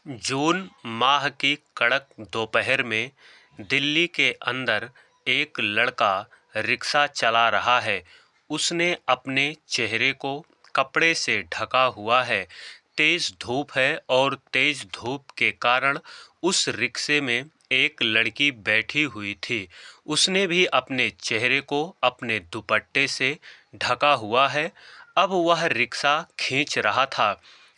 जून माह की कड़क दोपहर में दिल्ली के अंदर एक लड़का रिक्शा चला रहा है। उसने अपने चेहरे को कपड़े से ढका हुआ है। तेज धूप है और तेज धूप के कारण उस रिक्शे में एक लड़की बैठी हुई थी। उसने भी अपने चेहरे को अपने दुपट्टे से ढका हुआ है। अब वह रिक्शा खींच रहा था।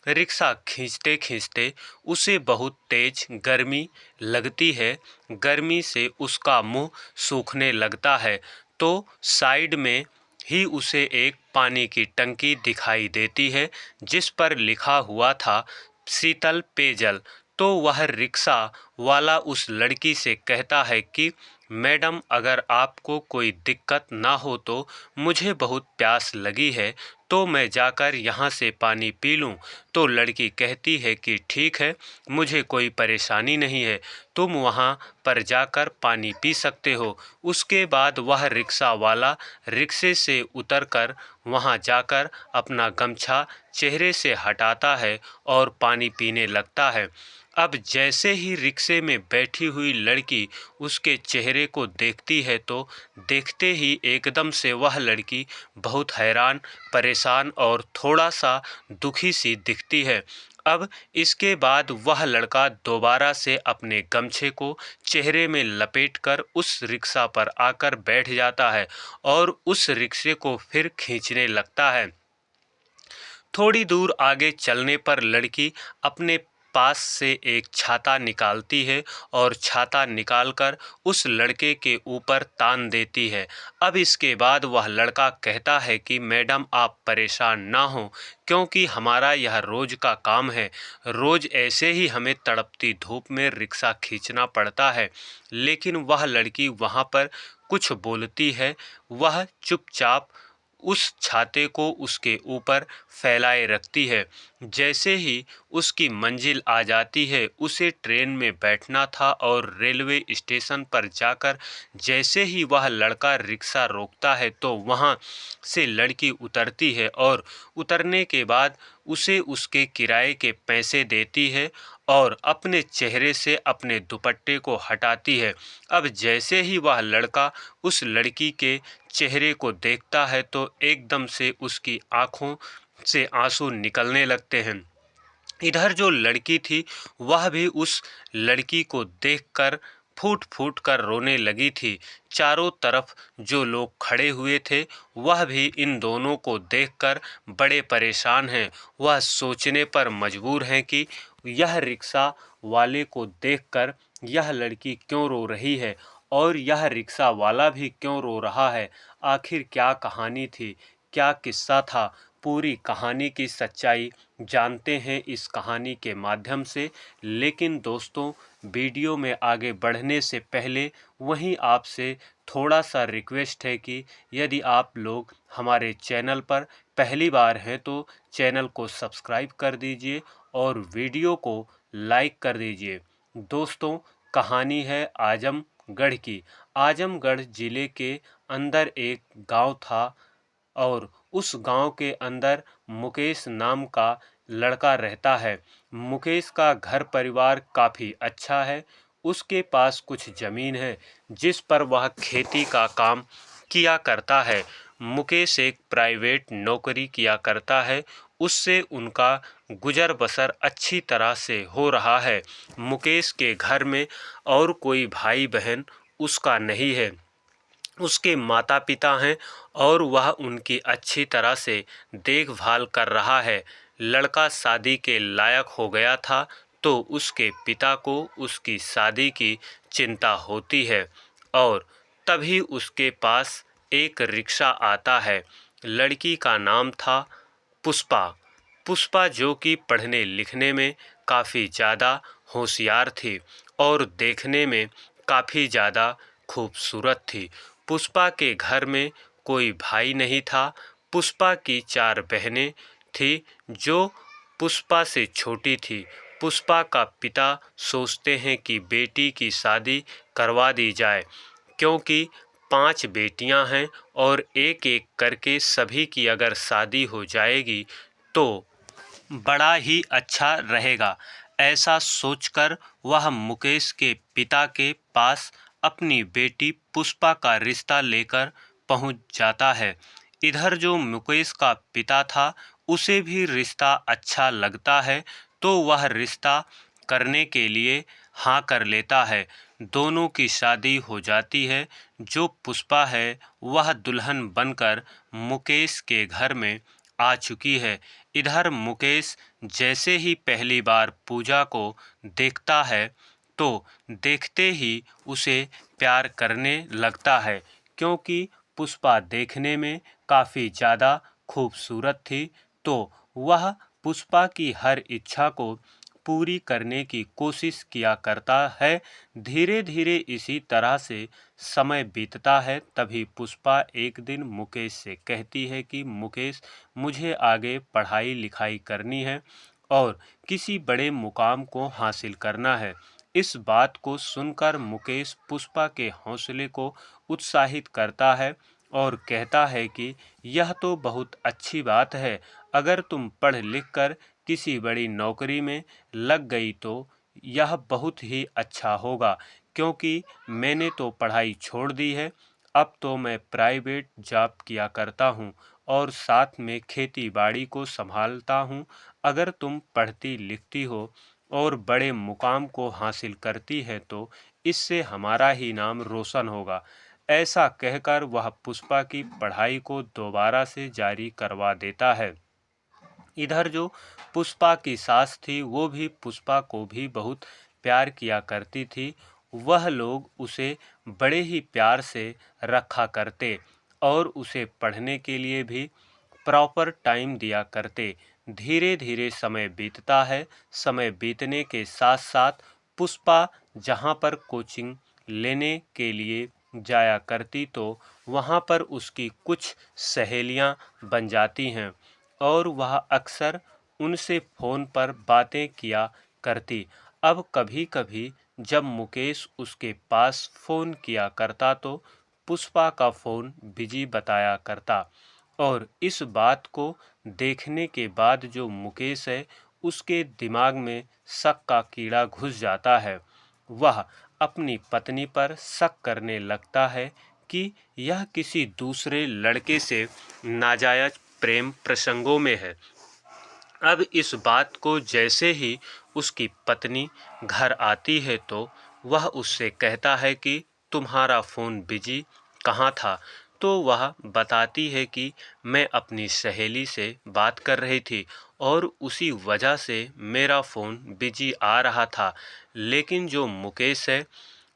रिक्शा खींचते खींचते उसे बहुत तेज गर्मी लगती है। गर्मी से उसका मुंह सूखने लगता है। तो साइड में ही उसे एक पानी की टंकी दिखाई देती है जिस पर लिखा हुआ था शीतल पेयजल। तो वह रिक्शा वाला उस लड़की से कहता है कि मैडम, अगर आपको कोई दिक्कत ना हो तो मुझे बहुत प्यास लगी है, तो मैं जाकर यहाँ से पानी पी लूँ। तो लड़की कहती है कि ठीक है, मुझे कोई परेशानी नहीं है, तुम वहाँ पर जाकर पानी पी सकते हो। उसके बाद वह रिक्शा वाला रिक्शे से उतरकर वहाँ जाकर अपना गमछा चेहरे से हटाता है और पानी पीने लगता है। अब जैसे ही रिक्शे में बैठी हुई लड़की उसके चेहरे को देखती है तो देखते ही एकदम से वह लड़की बहुत हैरान, परेशान और थोड़ा सा दुखी सी दिखती है। अब इसके बाद वह लड़का दोबारा से अपने गमछे को चेहरे में लपेटकर उस रिक्शा पर आकर बैठ जाता है और उस रिक्शे को फिर खींचने लगता है। थोड़ी दूर आगे चलने पर लड़की अपने पास से एक छाता निकालती है और छाता निकालकर उस लड़के के ऊपर तान देती है। अब इसके बाद वह लड़का कहता है कि मैडम, आप परेशान ना हो, क्योंकि हमारा यह रोज़ का काम है। रोज़ ऐसे ही हमें तड़पती धूप में रिक्शा खींचना पड़ता है। लेकिन वह लड़की वहाँ पर कुछ बोलती है। वह चुपचाप उस छाते को उसके ऊपर फैलाए रखती है। जैसे ही उसकी मंजिल आ जाती है, उसे ट्रेन में बैठना था और रेलवे स्टेशन पर जाकर जैसे ही वह लड़का रिक्शा रोकता है तो वहाँ से लड़की उतरती है और उतरने के बाद उसे उसके किराए के पैसे देती है और अपने चेहरे से अपने दुपट्टे को हटाती है। अब जैसे ही वह लड़का उस लड़की के चेहरे को देखता है तो एकदम से उसकी आंखों से आंसू निकलने लगते हैं। इधर जो लड़की थी वह भी उस लड़की को देखकर फूट फूट कर रोने लगी थी। चारों तरफ जो लोग खड़े हुए थे वह भी इन दोनों को देखकर बड़े परेशान हैं। वह सोचने पर मजबूर हैं कि यह रिक्शा वाले को देखकर यह लड़की क्यों रो रही है और यह रिक्शा वाला भी क्यों रो रहा है। आखिर क्या कहानी थी, क्या किस्सा था? पूरी कहानी की सच्चाई जानते हैं इस कहानी के माध्यम से। लेकिन दोस्तों, वीडियो में आगे बढ़ने से पहले वहीं आपसे थोड़ा सा रिक्वेस्ट है कि यदि आप लोग हमारे चैनल पर पहली बार हैं तो चैनल को सब्सक्राइब कर दीजिए और वीडियो को लाइक कर दीजिए। दोस्तों, कहानी है आजमगढ़ की। आजमगढ़ ज़िले के अंदर एक गांव था और उस गांव के अंदर मुकेश नाम का लड़का रहता है। मुकेश का घर परिवार काफ़ी अच्छा है। उसके पास कुछ ज़मीन है जिस पर वह खेती का काम किया करता है। मुकेश एक प्राइवेट नौकरी किया करता है, उससे उनका गुजर बसर अच्छी तरह से हो रहा है। मुकेश के घर में और कोई भाई बहन उसका नहीं है। उसके माता पिता हैं और वह उनकी अच्छी तरह से देखभाल कर रहा है। लड़का शादी के लायक हो गया था तो उसके पिता को उसकी शादी की चिंता होती है और तभी उसके पास एक रिक्शा आता है। लड़की का नाम था पुष्पा। पुष्पा जो कि पढ़ने लिखने में काफ़ी ज़्यादा होशियार थी और देखने में काफ़ी ज़्यादा खूबसूरत थी। पुष्पा के घर में कोई भाई नहीं था। पुष्पा की 4 बहनें थी जो पुष्पा से छोटी थी। पुष्पा का पिता सोचते हैं कि बेटी की शादी करवा दी जाए, क्योंकि 5 बेटियां हैं और एक एक करके सभी की अगर शादी हो जाएगी तो बड़ा ही अच्छा रहेगा। ऐसा सोचकर वह मुकेश के पिता के पास अपनी बेटी पुष्पा का रिश्ता लेकर पहुंच जाता है। इधर जो मुकेश का पिता था उसे भी रिश्ता अच्छा लगता है, तो वह रिश्ता करने के लिए हाँ कर लेता है। दोनों की शादी हो जाती है। जो पुष्पा है वह दुल्हन बनकर मुकेश के घर में आ चुकी है। इधर मुकेश जैसे ही पहली बार पूजा को देखता है तो देखते ही उसे प्यार करने लगता है, क्योंकि पुष्पा देखने में काफ़ी ज़्यादा खूबसूरत थी। तो वह पुष्पा की हर इच्छा को पूरी करने की कोशिश किया करता है। धीरे धीरे इसी तरह से समय बीतता है। तभी पुष्पा एक दिन मुकेश से कहती है कि मुकेश, मुझे आगे पढ़ाई लिखाई करनी है और किसी बड़े मुकाम को हासिल करना है। इस बात को सुनकर मुकेश पुष्पा के हौसले को उत्साहित करता है और कहता है कि यह तो बहुत अच्छी बात है। अगर तुम पढ़ लिख कर किसी बड़ी नौकरी में लग गई तो यह बहुत ही अच्छा होगा, क्योंकि मैंने तो पढ़ाई छोड़ दी है। अब तो मैं प्राइवेट जॉब किया करता हूँ और साथ में खेती बाड़ी को संभालता हूँ। अगर तुम पढ़ती लिखती हो और बड़े मुकाम को हासिल करती है तो इससे हमारा ही नाम रोशन होगा। ऐसा कहकर वह पुष्पा की पढ़ाई को दोबारा से जारी करवा देता है। इधर जो पुष्पा की सास थी वो भी पुष्पा को भी बहुत प्यार किया करती थी। वह लोग उसे बड़े ही प्यार से रखा करते और उसे पढ़ने के लिए भी प्रॉपर टाइम दिया करते। धीरे धीरे समय बीतता है। समय बीतने के साथ साथ पुष्पा जहाँ पर कोचिंग लेने के लिए जाया करती तो वहाँ पर उसकी कुछ सहेलियाँ बन जाती हैं और वह अक्सर उनसे फ़ोन पर बातें किया करती। अब कभी कभी जब मुकेश उसके पास फ़ोन किया करता तो पुष्पा का फ़ोन बिजी बताया करता और इस बात को देखने के बाद जो मुकेश है उसके दिमाग में शक का कीड़ा घुस जाता है। वह अपनी पत्नी पर शक करने लगता है कि यह किसी दूसरे लड़के से नाजायज प्रेम प्रसंगों में है। अब इस बात को जैसे ही उसकी पत्नी घर आती है तो वह उससे कहता है कि तुम्हारा फ़ोन बिजी कहाँ था। तो वह बताती है कि मैं अपनी सहेली से बात कर रही थी और उसी वजह से मेरा फ़ोन बिजी आ रहा था। लेकिन जो मुकेश है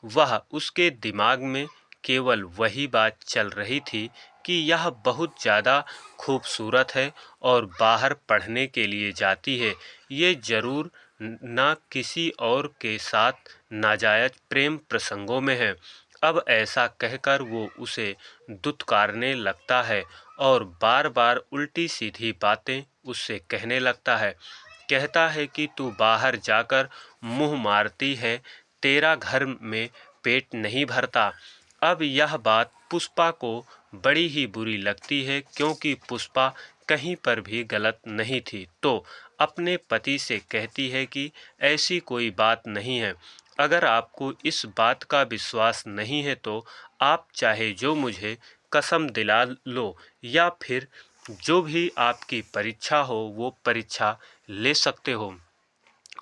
वह उसके दिमाग में केवल वही बात चल रही थी कि यह बहुत ज़्यादा खूबसूरत है और बाहर पढ़ने के लिए जाती है। ये ज़रूर ना किसी और के साथ नाजायज प्रेम प्रसंगों में है। अब ऐसा कहकर वो उसे दुत्कारने लगता है और बार बार उल्टी सीधी बातें उससे कहने लगता है। कहता है कि तू बाहर जाकर मुंह मारती है, तेरा घर में पेट नहीं भरता। अब यह बात पुष्पा को बड़ी ही बुरी लगती है, क्योंकि पुष्पा कहीं पर भी गलत नहीं थी। तो अपने पति से कहती है कि ऐसी कोई बात नहीं है। अगर आपको इस बात का विश्वास नहीं है तो आप चाहे जो मुझे कसम दिला लो या फिर जो भी आपकी परीक्षा हो वो परीक्षा ले सकते हो।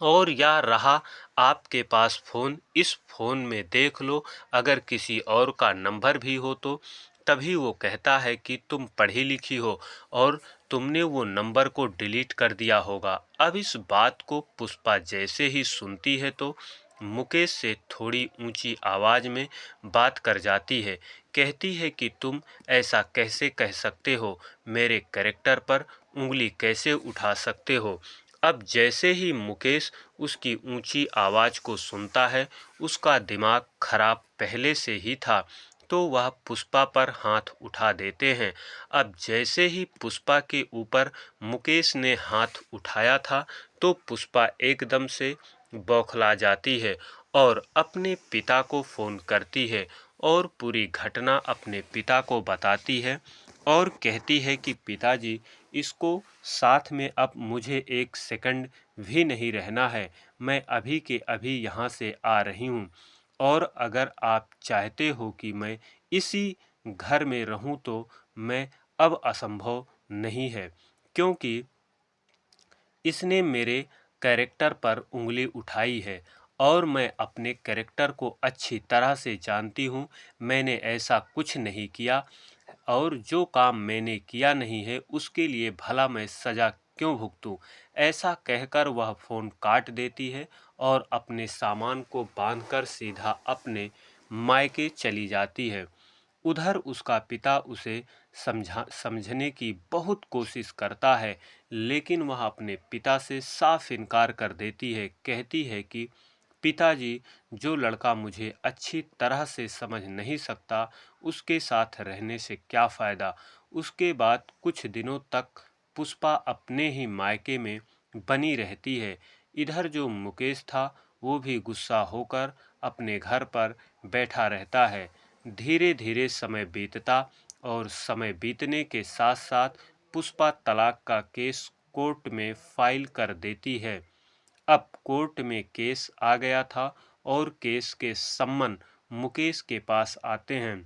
और या रहा आपके पास फ़ोन, इस फ़ोन में देख लो, अगर किसी और का नंबर भी हो तो। तभी वो कहता है कि तुम पढ़ी लिखी हो और तुमने वो नंबर को डिलीट कर दिया होगा। अब इस बात को पुष्पा जैसे ही सुनती है तो मुकेश से थोड़ी ऊंची आवाज़ में बात कर जाती है। कहती है कि तुम ऐसा कैसे कह सकते हो, मेरे कैरेक्टर पर उंगली कैसे उठा सकते हो। अब जैसे ही मुकेश उसकी ऊंची आवाज़ को सुनता है, उसका दिमाग खराब पहले से ही था, तो वह पुष्पा पर हाथ उठा देते हैं। अब जैसे ही पुष्पा के ऊपर मुकेश ने हाथ उठाया था तो पुष्पा एकदम से बौखला जाती है और अपने पिता को फ़ोन करती है और पूरी घटना अपने पिता को बताती है और कहती है कि पिताजी, इसको साथ में अब मुझे एक सेकंड भी नहीं रहना है। मैं अभी के अभी यहाँ से आ रही हूँ और अगर आप चाहते हो कि मैं इसी घर में रहूँ तो मैं अब असंभव नहीं है, क्योंकि इसने मेरे कैरेक्टर पर उंगली उठाई है और मैं अपने कैरेक्टर को अच्छी तरह से जानती हूँ। मैंने ऐसा कुछ नहीं किया और जो काम मैंने किया नहीं है उसके लिए भला मैं सज़ा क्यों भुगतूं? ऐसा कहकर वह फ़ोन काट देती है और अपने सामान को बांधकर सीधा अपने मायके चली जाती है। उधर उसका पिता उसे समझने की बहुत कोशिश करता है, लेकिन वह अपने पिता से साफ इनकार कर देती है। कहती है कि पिताजी, जो लड़का मुझे अच्छी तरह से समझ नहीं सकता उसके साथ रहने से क्या फ़ायदा। उसके बाद कुछ दिनों तक पुष्पा अपने ही मायके में बनी रहती है। इधर जो मुकेश था वो भी गुस्सा होकर अपने घर पर बैठा रहता है। धीरे धीरे समय बीतता और समय बीतने के साथ साथ पुष्पा तलाक का केस कोर्ट में फाइल कर देती है। अब कोर्ट में केस आ गया था और केस के सम्मन मुकेश के पास आते हैं।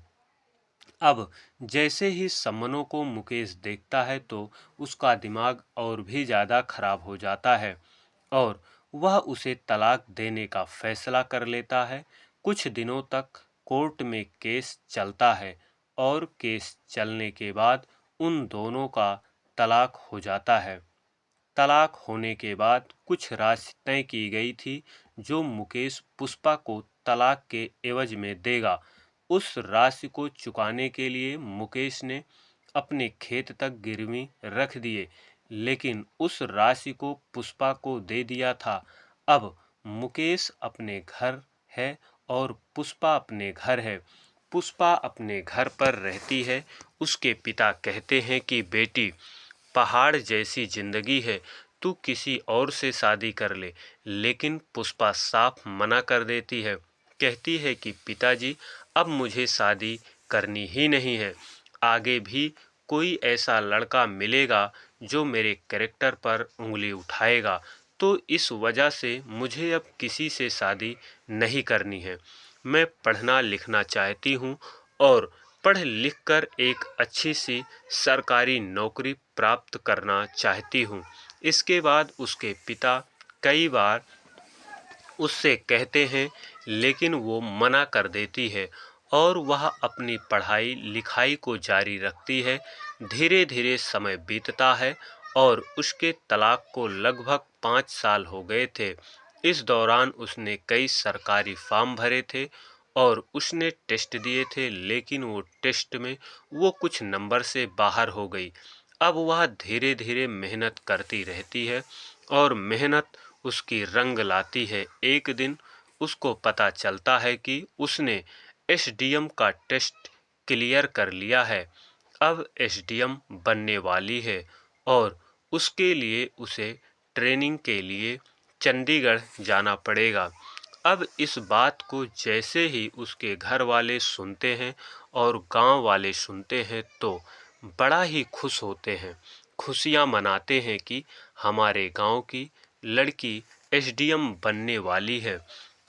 अब जैसे ही सम्मनों को मुकेश देखता है तो उसका दिमाग और भी ज़्यादा खराब हो जाता है और वह उसे तलाक देने का फैसला कर लेता है। कुछ दिनों तक कोर्ट में केस चलता है और केस चलने के बाद उन दोनों का तलाक हो जाता है। तलाक होने के बाद कुछ राशि तय की गई थी जो मुकेश पुष्पा को तलाक के एवज में देगा। उस राशि को चुकाने के लिए मुकेश ने अपने खेत तक गिरवी रख दिए, लेकिन उस राशि को पुष्पा को दे दिया था। अब मुकेश अपने घर है और पुष्पा अपने घर है। पुष्पा अपने घर पर रहती है। उसके पिता कहते हैं कि बेटी, पहाड़ जैसी जिंदगी है, तू किसी और से शादी कर ले, लेकिन पुष्पा साफ मना कर देती है। कहती है कि पिताजी, अब मुझे शादी करनी ही नहीं है। आगे भी कोई ऐसा लड़का मिलेगा जो मेरे कैरेक्टर पर उंगली उठाएगा, तो इस वजह से मुझे अब किसी से शादी नहीं करनी है। मैं पढ़ना लिखना चाहती हूँ और पढ़ लिख कर एक अच्छी सी सरकारी नौकरी प्राप्त करना चाहती हूँ। इसके बाद उसके पिता कई बार उससे कहते हैं, लेकिन वो मना कर देती है और वह अपनी पढ़ाई लिखाई को जारी रखती है। धीरे धीरे समय बीतता है और उसके तलाक को लगभग 5 साल हो गए थे। इस दौरान उसने कई सरकारी फॉर्म भरे थे और उसने टेस्ट दिए थे, लेकिन वो टेस्ट में वो कुछ नंबर से बाहर हो गई। अब वह धीरे धीरे मेहनत करती रहती है और मेहनत उसकी रंग लाती है। एक दिन उसको पता चलता है कि उसने एसडीएम का टेस्ट क्लियर कर लिया है। अब एसडीएम बनने वाली है और उसके लिए उसे ट्रेनिंग के लिए चंडीगढ़ जाना पड़ेगा। अब इस बात को जैसे ही उसके घर वाले सुनते हैं और गांव वाले सुनते हैं तो बड़ा ही खुश होते हैं, खुशियां मनाते हैं कि हमारे गांव की लड़की एसडीएम बनने वाली है।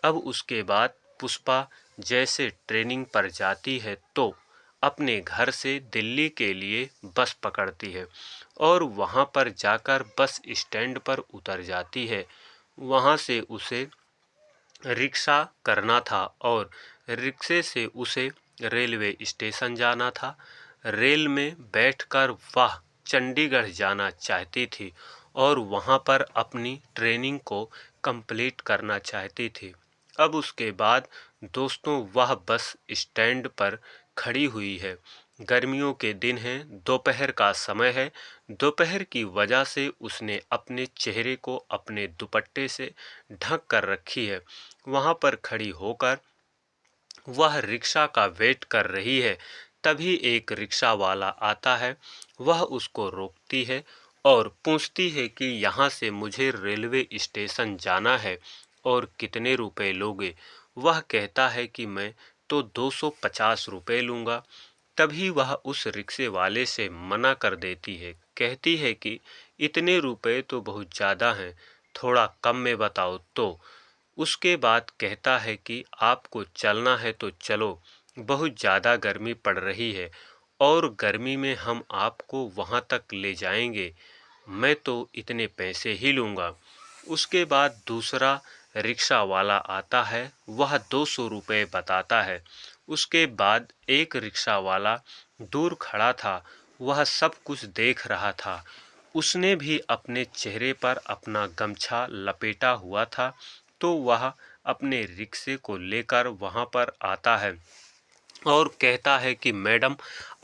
अब उसके बाद पुष्पा जैसे ट्रेनिंग पर जाती है तो अपने घर से दिल्ली के लिए बस पकड़ती है और वहां पर जाकर बस स्टैंड पर उतर जाती है। वहां से उसे रिक्शा करना था और रिक्शे से उसे रेलवे स्टेशन जाना था। रेल में बैठकर वह चंडीगढ़ जाना चाहती थी और वहां पर अपनी ट्रेनिंग को कंप्लीट करना चाहती थी। अब उसके बाद दोस्तों, वह बस स्टैंड पर खड़ी हुई है। गर्मियों के दिन हैं, दोपहर का समय है। दोपहर की वजह से उसने अपने चेहरे को अपने दुपट्टे से ढक कर रखी है। वहां पर खड़ी होकर वह रिक्शा का वेट कर रही है। तभी एक रिक्शा वाला आता है। वह उसको रोकती है और पूछती है कि यहाँ से मुझे रेलवे स्टेशन जाना है और कितने रुपए लोगे। वह कहता है कि मैं तो 250 रुपए लूँगा। तभी वह उस रिक्शे वाले से मना कर देती है। कहती है कि इतने रुपए तो बहुत ज़्यादा हैं, थोड़ा कम में बताओ। तो उसके बाद कहता है कि आपको चलना है तो चलो, बहुत ज़्यादा गर्मी पड़ रही है और गर्मी में हम आपको वहाँ तक ले जाएंगे, मैं तो इतने पैसे ही लूँगा। उसके बाद दूसरा रिक्शा वाला आता है, वह 200 रुपये बताता है। उसके बाद एक रिक्शा वाला दूर खड़ा था, वह सब कुछ देख रहा था। उसने भी अपने चेहरे पर अपना गमछा लपेटा हुआ था। तो वह अपने रिक्शे को लेकर वहाँ पर आता है और कहता है कि मैडम,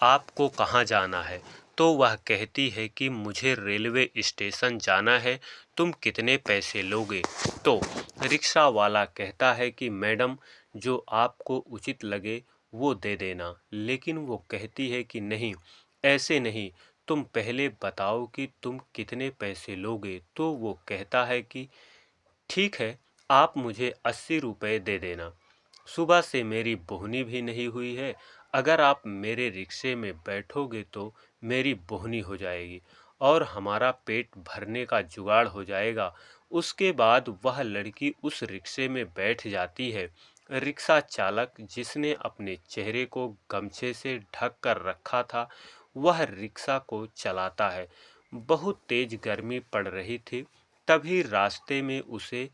आपको कहाँ जाना है? तो वह कहती है कि मुझे रेलवे स्टेशन जाना है, तुम कितने पैसे लोगे? तो रिक्शा वाला कहता है कि मैडम, जो आपको उचित लगे वो दे देना। लेकिन वो कहती है कि नहीं, ऐसे नहीं, तुम पहले बताओ कि तुम कितने पैसे लोगे। तो वो कहता है कि ठीक है, आप मुझे 80 रुपये दे देना। सुबह से मेरी बोहनी भी नहीं हुई है, अगर आप मेरे रिक्शे में बैठोगे तो मेरी बोहनी हो जाएगी और हमारा पेट भरने का जुगाड़ हो जाएगा। उसके बाद वह लड़की उस रिक्शे में बैठ जाती है। रिक्शा चालक, जिसने अपने चेहरे को गमछे से ढक कर रखा था, वह रिक्शा को चलाता है। बहुत तेज गर्मी पड़ रही थी। तभी रास्ते में उसे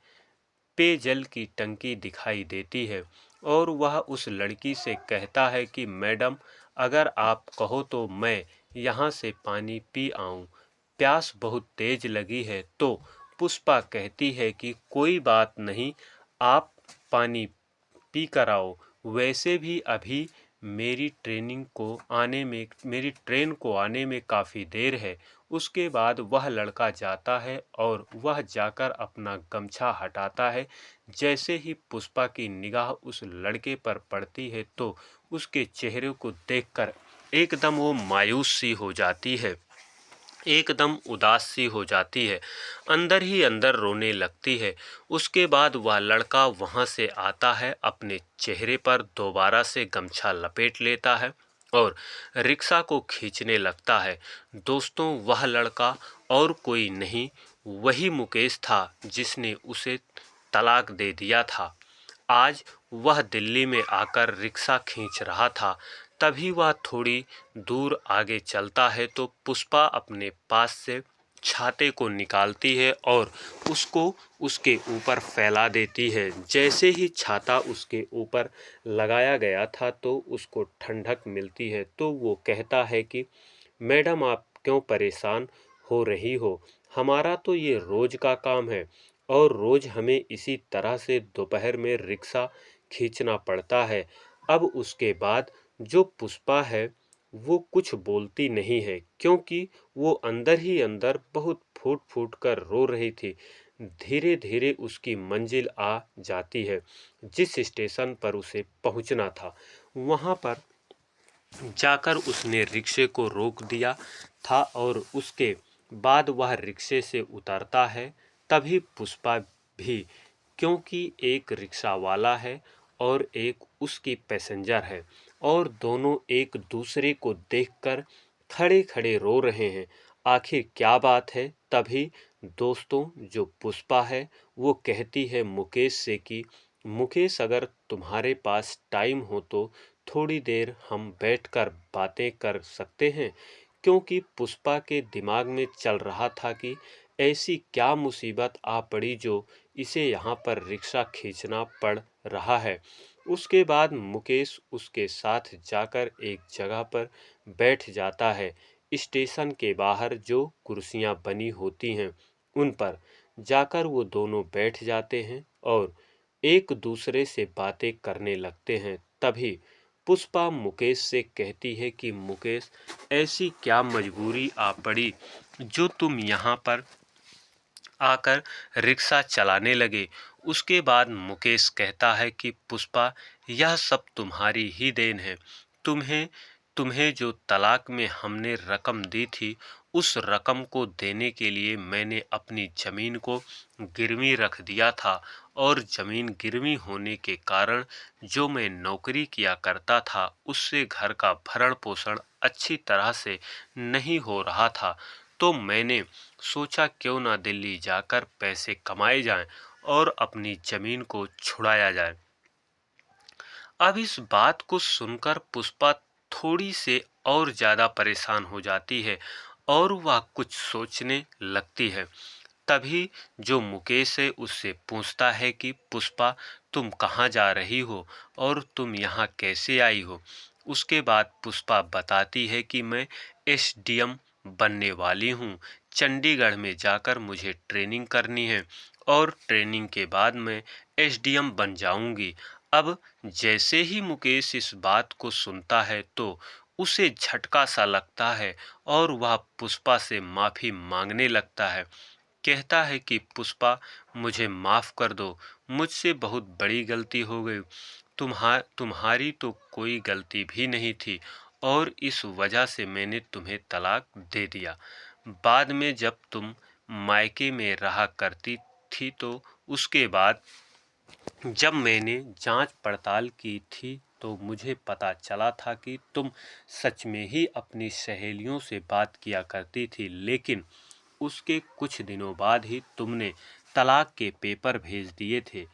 पेयजल की टंकी दिखाई देती है और वह उस लड़की से कहता है कि मैडम, अगर आप कहो तो मैं यहाँ से पानी पी आऊँ, प्यास बहुत तेज लगी है। तो पुष्पा कहती है कि कोई बात नहीं, आप पानी पी कर आओ। वैसे भी अभी मेरी ट्रेन को आने में काफ़ी देर है। उसके बाद वह लड़का जाता है और वह जाकर अपना गमछा हटाता है। जैसे ही पुष्पा की निगाह उस लड़के पर पड़ती है तो उसके चेहरे को देखकर एकदम वो मायूस सी हो जाती है, एकदम उदास सी हो जाती है, अंदर ही अंदर रोने लगती है। उसके बाद वह लड़का वहाँ से आता है, अपने चेहरे पर दोबारा से गमछा लपेट लेता है और रिक्शा को खींचने लगता है। दोस्तों, वह लड़का और कोई नहीं, वही मुकेश था जिसने उसे तलाक दे दिया था। आज वह दिल्ली में आकर रिक्शा खींच रहा था। तभी वह थोड़ी दूर आगे चलता है तो पुष्पा अपने पास से छाते को निकालती है और उसको उसके ऊपर फैला देती है। जैसे ही छाता उसके ऊपर लगाया गया था तो उसको ठंडक मिलती है। तो वो कहता है कि मैडम, आप क्यों परेशान हो रही हो? हमारा तो ये रोज का काम है और रोज हमें इसी तरह से दोपहर में रिक्शा खींचना पड़ता है। अब उसके बाद जो पुष्पा है वो कुछ बोलती नहीं है, क्योंकि वो अंदर ही अंदर बहुत फूट फूट कर रो रही थी। धीरे धीरे उसकी मंजिल आ जाती है। जिस स्टेशन पर उसे पहुंचना था, वहां पर जाकर उसने रिक्शे को रोक दिया था और उसके बाद वह रिक्शे से उतरता है। तभी पुष्पा भी, क्योंकि एक रिक्शा वाला है और एक उसकी पैसेंजर है और दोनों एक दूसरे को देखकर खड़े खड़े रो रहे हैं। आखिर क्या बात है? तभी दोस्तों, जो पुष्पा है वो कहती है मुकेश से कि मुकेश, अगर तुम्हारे पास टाइम हो तो थोड़ी देर हम बैठकर बातें कर सकते हैं। क्योंकि पुष्पा के दिमाग में चल रहा था कि ऐसी क्या मुसीबत आ पड़ी जो इसे यहाँ पर रिक्शा खींचना पड़ रहा है। उसके बाद मुकेश उसके साथ जाकर एक जगह पर बैठ जाता है। स्टेशन के बाहर जो कुर्सियाँ बनी होती हैं उन पर जाकर वो दोनों बैठ जाते हैं और एक दूसरे से बातें करने लगते हैं। तभी पुष्पा मुकेश से कहती है कि मुकेश, ऐसी क्या मजबूरी आ पड़ी जो तुम यहाँ पर आकर रिक्शा चलाने लगे? उसके बाद मुकेश कहता है कि पुष्पा, यह सब तुम्हारी ही देन है। तुम्हें तुम्हें जो तलाक में हमने रकम दी थी, उस रकम को देने के लिए मैंने अपनी ज़मीन को गिरवी रख दिया था और ज़मीन गिरवी होने के कारण जो मैं नौकरी किया करता था उससे घर का भरण पोषण अच्छी तरह से नहीं हो रहा था। तो मैंने सोचा क्यों ना दिल्ली जाकर पैसे कमाए जाएं और अपनी जमीन को छुड़ाया जाए। अब इस बात को सुनकर पुष्पा थोड़ी से और ज्यादा परेशान हो जाती है और वह कुछ सोचने लगती है। तभी जो मुकेश है उससे पूछता है कि पुष्पा, तुम कहाँ जा रही हो और तुम यहाँ कैसे आई हो। उसके बाद पुष्पा बताती है कि मैं एसडीएम बनने वाली हूँ। चंडीगढ़ में जाकर मुझे ट्रेनिंग करनी है और ट्रेनिंग के बाद मैं एसडीएम बन जाऊंगी। अब जैसे ही मुकेश इस बात को सुनता है तो उसे झटका सा लगता है और वह पुष्पा से माफी मांगने लगता है। कहता है कि पुष्पा, मुझे माफ कर दो, मुझसे बहुत बड़ी गलती हो गई। तुम्हारी तो कोई गलती भी नहीं थी और इस वजह से मैंने तुम्हें तलाक दे दिया। बाद में जब तुम मायके में रहा करती थी तो उसके बाद जब मैंने जांच पड़ताल की थी तो मुझे पता चला था कि तुम सच में ही अपनी सहेलियों से बात किया करती थी, लेकिन उसके कुछ दिनों बाद ही तुमने तलाक के पेपर भेज दिए थे।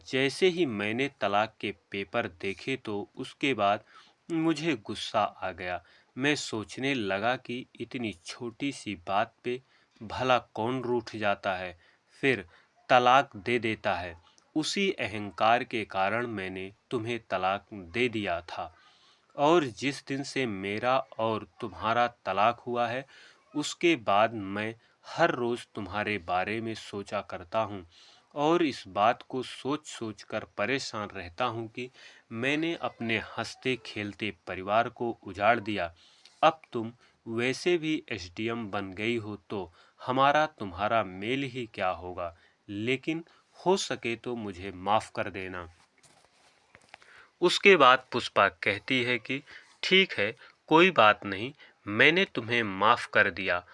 जैसे ही मैंने तलाक के पेपर देखे तो उसके बाद मुझे गुस्सा आ गया। मैं सोचने लगा कि इतनी छोटी सी बात पे भला कौन रूठ जाता है, फिर तलाक दे देता है। उसी अहंकार के कारण मैंने तुम्हें तलाक दे दिया था और जिस दिन से मेरा और तुम्हारा तलाक हुआ है उसके बाद मैं हर रोज़ तुम्हारे बारे में सोचा करता हूँ और इस बात को सोच सोच कर परेशान रहता हूँ कि मैंने अपने हंसते खेलते परिवार को उजाड़ दिया। अब तुम वैसे भी एसडीएम बन गई हो तो हमारा तुम्हारा मेल ही क्या होगा, लेकिन हो सके तो मुझे माफ़ कर देना। उसके बाद पुष्पा कहती है कि ठीक है, कोई बात नहीं, मैंने तुम्हें माफ़ कर दिया।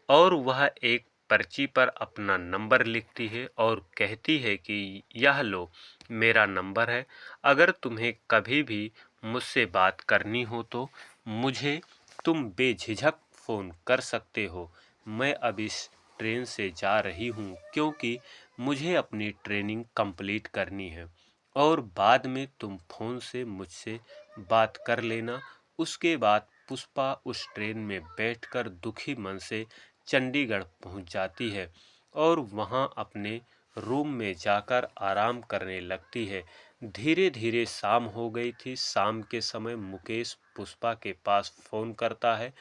और वह एक पर्ची पर अपना नंबर लिखती है और कहती है कि यह लो, मेरा नंबर है। अगर तुम्हें कभी भी मुझसे बात करनी हो तो मुझे तुम बेझिझक फ़ोन कर सकते हो। मैं अब इस ट्रेन से जा रही हूँ क्योंकि मुझे अपनी ट्रेनिंग कंप्लीट करनी है और बाद में तुम फ़ोन से मुझसे बात कर लेना। उसके बाद पुष्पा उस ट्रेन में बैठकर दुखी मन से चंडीगढ़ पहुंच जाती है और वहां अपने रूम में जाकर आराम करने लगती है। धीरे धीरे शाम हो गई थी। शाम के समय मुकेश पुष्पा के पास फ़ोन करता है,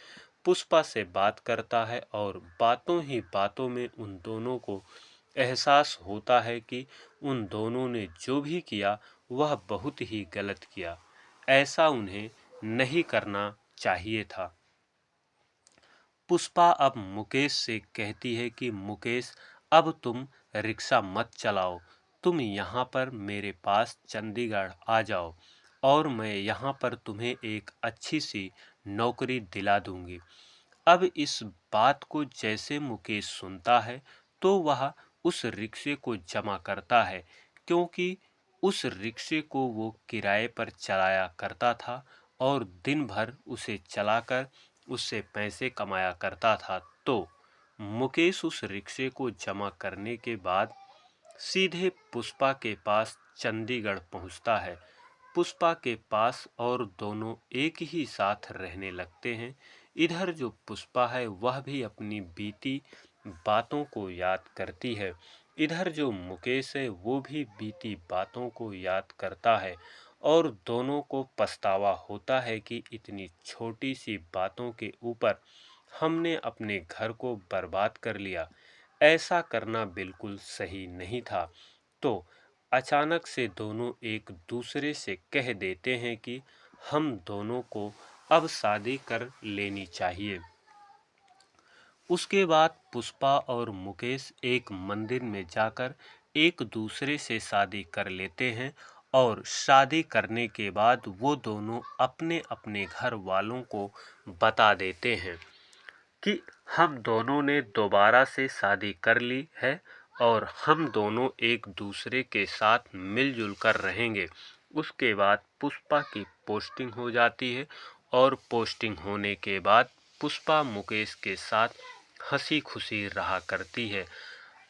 पुष्पा से बात करता है और बातों ही बातों में उन दोनों को एहसास होता है कि उन दोनों ने जो भी किया वह बहुत ही गलत किया। ऐसा उन्हें नहीं करना चाहिए था। पुष्पा अब मुकेश से कहती है कि मुकेश, अब तुम रिक्शा मत चलाओ, तुम यहाँ पर मेरे पास चंडीगढ़ आ जाओ और मैं यहाँ पर तुम्हें एक अच्छी सी नौकरी दिला दूंगी। अब इस बात को जैसे मुकेश सुनता है तो वह उस रिक्शे को जमा करता है, क्योंकि उस रिक्शे को वो किराए पर चलाया करता था और दिन भर उसे चलाकर उससे पैसे कमाया करता था। तो मुकेश उस रिक्शे को जमा करने के बाद सीधे पुष्पा के पास चंडीगढ़ पहुंचता है। पुष्पा के पास और दोनों एक ही साथ रहने लगते हैं। इधर जो पुष्पा है वह भी अपनी बीती बातों को याद करती है। इधर जो मुकेश है वो भी बीती बातों को याद करता है और दोनों को पछतावा होता है कि इतनी छोटी सी बातों के ऊपर हमने अपने घर को बर्बाद कर लिया। ऐसा करना बिल्कुल सही नहीं था। तो अचानक से दोनों एक दूसरे से कह देते हैं कि हम दोनों को अब शादी कर लेनी चाहिए। उसके बाद पुष्पा और मुकेश एक मंदिर में जाकर एक दूसरे से शादी कर लेते हैं और शादी करने के बाद वो दोनों अपने अपने घर वालों को बता देते हैं कि हम दोनों ने दोबारा से शादी कर ली है और हम दोनों एक दूसरे के साथ मिलजुल कर रहेंगे। उसके बाद पुष्पा की पोस्टिंग हो जाती है और पोस्टिंग होने के बाद पुष्पा मुकेश के साथ हंसी खुशी रहा करती है।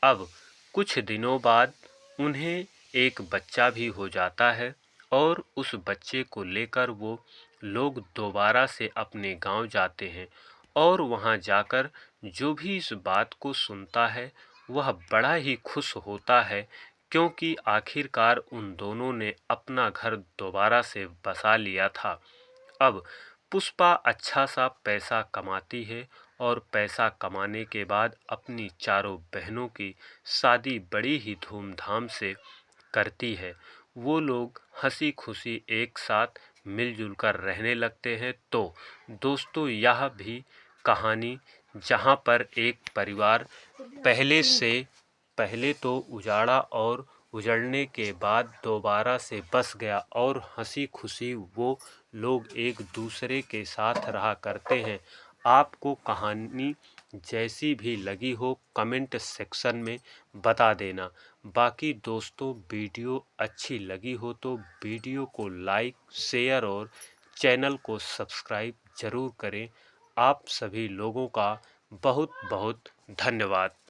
अब कुछ दिनों बाद उन्हें एक बच्चा भी हो जाता है और उस बच्चे को लेकर वो लोग दोबारा से अपने गांव जाते हैं और वहां जाकर जो भी इस बात को सुनता है वह बड़ा ही खुश होता है, क्योंकि आखिरकार उन दोनों ने अपना घर दोबारा से बसा लिया था। अब पुष्पा अच्छा सा पैसा कमाती है और पैसा कमाने के बाद अपनी चारों बहनों की शादी बड़ी ही धूमधाम से करती है। वो लोग हंसी खुशी एक साथ मिलजुल कर रहने लगते हैं। तो दोस्तों, यह भी कहानी जहाँ पर एक परिवार पहले तो उजाड़ा और उजड़ने के बाद दोबारा से बस गया और हंसी खुशी वो लोग एक दूसरे के साथ रहा करते हैं। आपको कहानी जैसी भी लगी हो कमेंट सेक्शन में बता देना। बाकी दोस्तों, वीडियो अच्छी लगी हो तो वीडियो को लाइक, शेयर और चैनल को सब्सक्राइब ज़रूर करें। आप सभी लोगों का बहुत बहुत धन्यवाद।